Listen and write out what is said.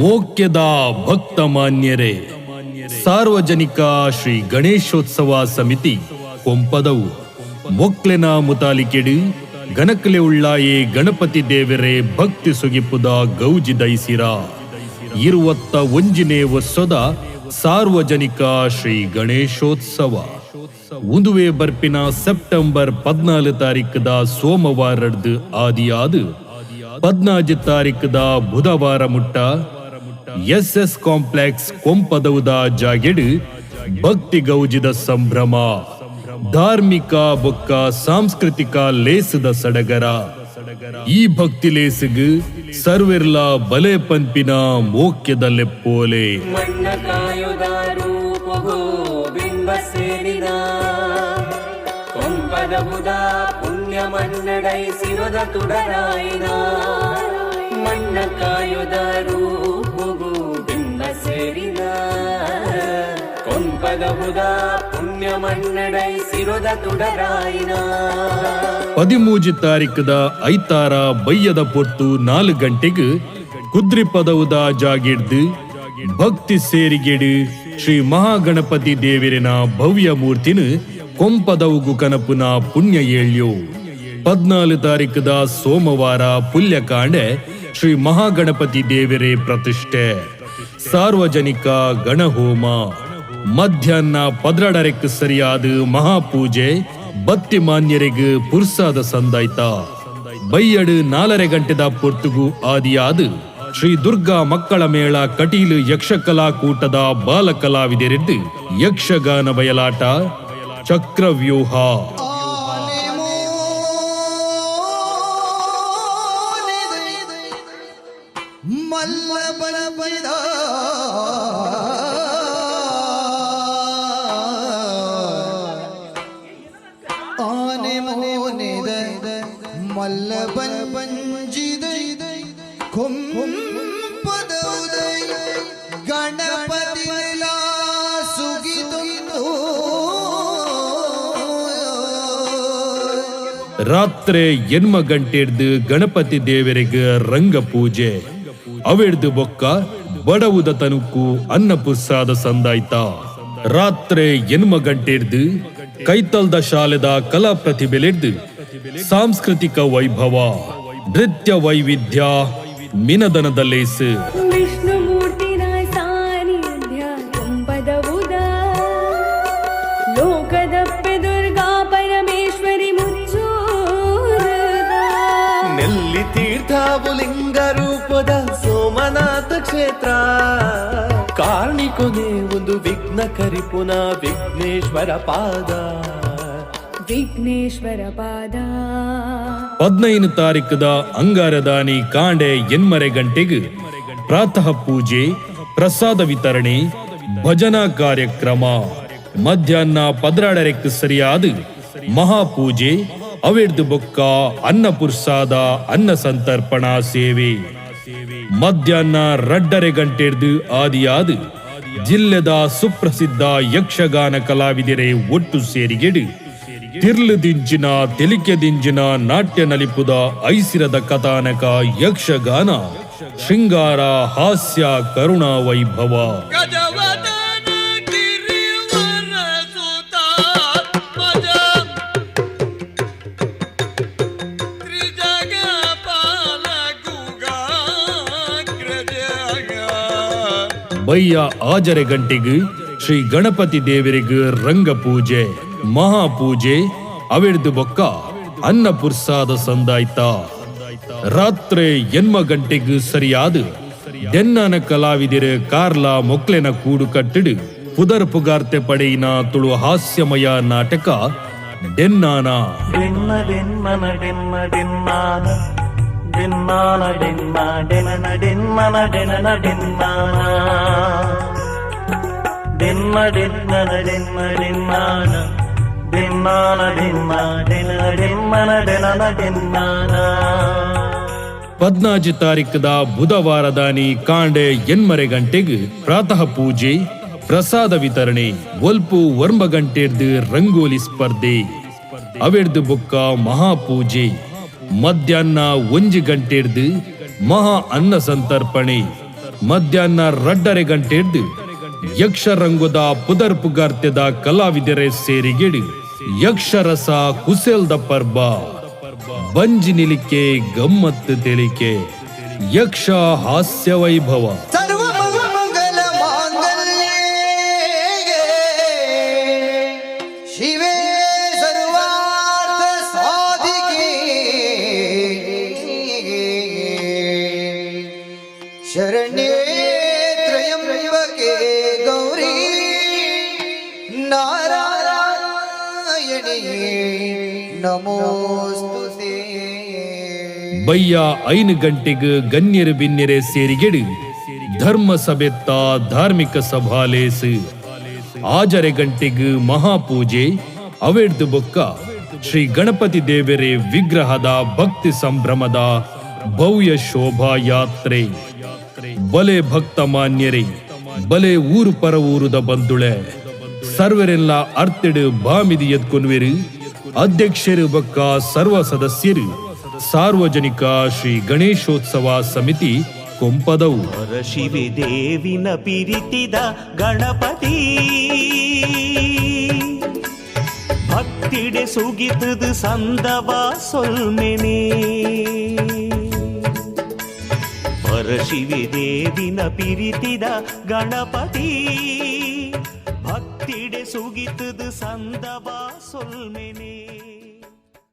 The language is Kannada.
ಮೋಕ್ಯದ ಭಕ್ತ ಮಾನ್ಯರೇ, ಸಾರ್ವಜನಿಕ ಶ್ರೀ ಗಣೇಶೋತ್ಸವ ಸಮಿತಿ ಕೊಂಪದವು ಮೊಕ್ಲೆನ ಮುತಾಲಿಕೆಡು ಗಣಕಲೆ ಉಳ್ಳಾಯೇ ಗಣಪತಿ ದೇವರೇ ಭಕ್ತಿ ಸುಗಿಪುದ ಗೌಜಿ ದೈಸಿರ 21ನೇ ವರ್ಷದ ಸಾರ್ವಜನಿಕ ಶ್ರೀ ಗಣೇಶೋತ್ಸವ ಉಂದುವೆ ಬರ್ಪಿನ ಸೆಪ್ಟೆಂಬರ್ 14 ತಾರೀಕದ ಸೋಮವಾರದ್ದು ಆದಿಯಾದ 15 ತಾರೀಕದ ಬುಧವಾರ ಮುಟ್ಟ ಎಸ್ ಕಾಂಪ್ಲೆಕ್ಸ್ ಕೊಂಪದವುದ ಜಾಗೆಡು ಭಕ್ತಿ ಗೌಜಿದ ಸಂಭ್ರಮ ಧಾರ್ಮಿಕ ಬೊಕ್ಕ ಸಾಂಸ್ಕೃತಿಕ ಲೇಸದ ಸಡಗರ. ಈ ಭಕ್ತಿ ಲೇಸಗು ಸರ್ವೆರ್ಲ ಬಲೆ ಪಂಪಿನ ಮೋಕ್ಯದ ಲೆಪ್ಪೋಲೆ ಪುಣ್ಯ ಮನ್ನಡೈ ಸಿರದ ತುಡರಾಯಿನ ಮಣ್ಣ ಕಾಯುದ ರೂಪುಗು ಬಿಂಬ ಸೇರಿದ ಕೊಂಪದಬುದ ಪುಣ್ಯ ಮನ್ನಡೈ ಸಿರದ ತುಡರಾಯಿನ 13 ತಾರೀಕದ ಐತಾರ ಬಯ್ಯದ ಪೊತ್ತು 4 ಗಂಟೆಗೆ ಕುದ್ರಿ ಪದವುದ ಜಾಗಿಡ್ದು ಭಕ್ತಿ ಸೇರಿಗೆಡು ಶ್ರೀ ಮಹಾಗಣಪತಿ ದೇವರಿನ ಭವ್ಯ ಮೂರ್ತಿನ ಕೊಂಪದವುಗು ಕನಪುನ ಪುಣ್ಯ ಏಳ್ಯೋ 14 ತಾರೀಕದ ಸೋಮವಾರ ಪುಲ್ಯಕಾಂಡೆ ಶ್ರೀ ಮಹಾಗಣಪತಿ ದೇವರೇ ಪ್ರತಿಷ್ಠೆ ಸಾರ್ವಜನಿಕ ಗಣಹೋಮ ಮಧ್ಯಾಹ್ನ 12 ಸರಿಯಾದ ಮಹಾಪೂಜೆ ಬತ್ತಿ ಮಾನ್ಯರಿಗೆ ಪುರ್ಸಾದ ಸಂದಾಯ್ತ ಬೈಯಡು 4 ಗಂಟೆದ ಪೊರ್ತುಗು ಆದಿಯಾದ ಶ್ರೀ ದುರ್ಗಾ ಮಕ್ಕಳ ಮೇಳ ಕಟೀಲು ಯಕ್ಷಕಲಾಕೂಟದ ಬಾಲ ಕಲಾವಿದರಿದ್ದು ಯಕ್ಷಗಾನ ಬಯಲಾಟ ಚಕ್ರವ್ಯೂಹ ಗಣಪತಿ ರಾತ್ರಿ 8 ಗಂಟೆಡ್ದು ಗಣಪತಿ ದೇವರಿಗೆ ರಂಗ ಪೂಜೆ ಅವೆಡ್ದು ಬೊಕ್ಕ ಬಡವುದ ತನುಕು ಅನ್ನ ಪುರ್ಸಾದ ಸಂದಾಯ್ತ ರಾತ್ರಿ 8 ಗಂಟೆಡ್ದು ಕೈತಲ್ದ ಶಾಲೆದ ಕಲಾ ಪ್ರತಿಭೆಲೆಡ್ದು ಸಾಂಸ್ಕೃತಿಕ ವೈಭವ ನೃತ್ಯ ವೈವಿಧ್ಯ ಮಿನದನದ ಲೇಸು ಲಿಂಗ ರೂಪದ ಸೋಮನಾಥ ಕ್ಷೇತ್ರ ಕಾರ್ಣಿಕೊನೆ ಒಂದು ವಿಘ್ನ ಕರಿಪುನ ವಿಘ್ನೇಶ್ವರ ಪಾದ 15 ತಾರೀಕದ ಅಂಗಾರದಾನಿ ಕಾಂಡೆ 8 ಗಂಟೆಗೆ ಪ್ರಾತಃ ಪೂಜೆ ಪ್ರಸಾದ ವಿತರಣೆ ಭಜನಾ ಕಾರ್ಯಕ್ರಮ ಮಧ್ಯಾಹ್ನ 12 ಸರಿಯಾದ ಮಹಾಪೂಜೆ ಅವೆಡ್ದು ಬೊಕ್ಕ ಅನ್ನ ಪುರ್ಸಾದ ಅನ್ನ ಸಂತರ್ಪಣಾ ಸೇವೆ ಮಧ್ಯಾಹ್ನ 2 ಗಂಟೆಡ್ದು ಆದಿಯಾದ ಜಿಲ್ಲೆದ ಸುಪ್ರಸಿದ್ಧ ಯಕ್ಷಗಾನ ಕಲಾವಿದರೇ ಒಟ್ಟು ಸೇರಿಗೆಡು ತಿರ್ಲು ದಿಂಜಿನ ತೆಲಿಕೆ ದಿಂಜಿನ ನಾಟ್ಯ ನಲಿಪುದ ಐಸಿರದ ಕಥಾನಕ ಯಕ್ಷಗಾನ ಶೃಂಗಾರ ಹಾಸ್ಯ ಕರುಣಾ ವೈಭವ ಬಯ್ಯ 6 ಗಂಟೆಗೆ ಶ್ರೀ ಗಣಪತಿ ದೇವರಿಗೆ ರಂಗ ಪೂಜೆ ಮಹಾಪೂಜೆ ಅವೆಡ್ದು ಬೊಕ್ಕ ಅನ್ನ ಪುರ್ಸಾದ ಸಂದಾಯ್ತ ರಾತ್ರಿ 8 ಗಂಟೆಗೆ ಸರಿಯಾದ ಡೆನ್ನಾನ ಕಲಾವಿದರ ಕಾರ್ಲಾ ಮೊಕ್ಲೆನ ಕೂಡು ಕಟ್ಟಿಡು ಪುದರ್ ಪುಗಾರ್ತೆ ಪಡೆಯಿನ ತುಳು ಹಾಸ್ಯಮಯ ನಾಟಕ ಡೆನ್ನಾನ ಡಿನ್ನಾನ ಡಿನ್ನ ಡೆನನ ಡಿನ್ನನ ಡೆನನ ಡಿನ್ನಾನ ಡಿನ್ನ ಡಿನ್ನನ ಡಿನ್ನ ಡಿನ್ನಾನ ಡಿನ್ನಾನ ಡಿನ್ನ ಡೆನನ ಡಿನ್ನನ ಡೆನನ ಡಿನ್ನಾನ 14 ತಾರೀಕದ ಬುಧವಾರದಾನಿ ಕಾಂಡೆ 8 ಗಂಟೆಗೆ ಪ್ರಾತಃ ಪೂಜೆ ಪ್ರಸಾದ ವಿತರಣೆ ಒಲ್ಪು 1 ಗಂಟೆಡ್ದು ರಂಗೋಲಿ ಸ್ಪರ್ಧೆ ಅವೆಡ್ದು ಬೊಕ್ಕ ಮಹಾಪೂಜೆ ಮಧ್ಯಾಹ್ನ 1 ಗಂಟೆಡ್ದು ಮಹಾ ಅನ್ನ ಸಂತರ್ಪಣೆ ಮಧ್ಯಾಹ್ನ 2:30 ಗಂಟೆದ್ದು ಯಕ್ಷರಂಗದ ಪುದರ್ಪುಗಾರ್ತ್ಯದ ಕಲಾವಿದರೇ ಸೇರಿಗೆಡು ಯಕ್ಷರಸ ಕುಸೆಲ್ದ ಪರ್ಬ ಬಂಜಿ ನಿಲಿಕೆ ಗಮ್ಮತ್ತು ತೆಲಿಕೆ ಯಕ್ಷ ಹಾಸ್ಯ ವೈಭವ ಸರ್ವಮಂಗಲ ಮಾಂಗಲ್ಯೇ ಶಿವೇ ಸರ್ವಾರ್ಥ ಸಾಧಿಕೆ ಶರಣ್ಯೇ ತ್ರಯಂಬಕೆ ಗೌರಿ ನಾರಾಯಣಿ ನಮೋಸ್ತುತೇ. ಬಯ್ಯ 5 ಗಂಟೆಗೆ ಗಣ್ಯರು ಬಿನ್ನೆರೆ ಸೇರಿಗೆಡು ಧರ್ಮ ಸಭೆತ್ತ ಧಾರ್ಮಿಕ ಸಭಾಲೇಸ್ 6 ಗಂಟೆಗೆ ಮಹಾಪೂಜೆ ಅವೆಡ್ದು ಬೊಕ್ಕ ಶ್ರೀ ಗಣಪತಿ ದೇವರೇ ವಿಗ್ರಹದ ಭಕ್ತಿ ಸಂಭ್ರಮದ ಭವ್ಯ ಶೋಭಾ ಯಾತ್ರೆ ಬಲೆ ಭಕ್ತ ಮಾನ್ಯರೇ ಬಲೆ ಊರು ಪರ ಊರುದ ಬಂದುಳೆ ಸರ್ವರೆಲ್ಲ ಅರ್ತಿಡು ಬಾಮಿದಿ ಎದ್ಕೊನ್ವೆರು ಅಧ್ಯಕ್ಷರು ಬೊಕ್ಕ ಸರ್ವ ಸದಸ್ಯರು ಸಾರ್ವಜನಿಕ ಶ್ರೀ ಗಣೇಶೋತ್ಸವ ಸಮಿತಿ ಕೊಂಪದವು. ಶಿವೆ ದೇವಿನ ಪಿರಿತಿದ ಗಣಪತಿ ಭಕ್ತಿಡೆ ಸುಗಿತದು ಸಂದವ ಸೊಲ್ಮೆನೆ ಶಿವೆ ದೇವಿನ ಪಿರಿತಿದ ಗಣಪತಿ ಭಕ್ತಿಡೆ ಸುಗಿತದು ಸಂದವ ಸೊಲ್ಮೆನೆ.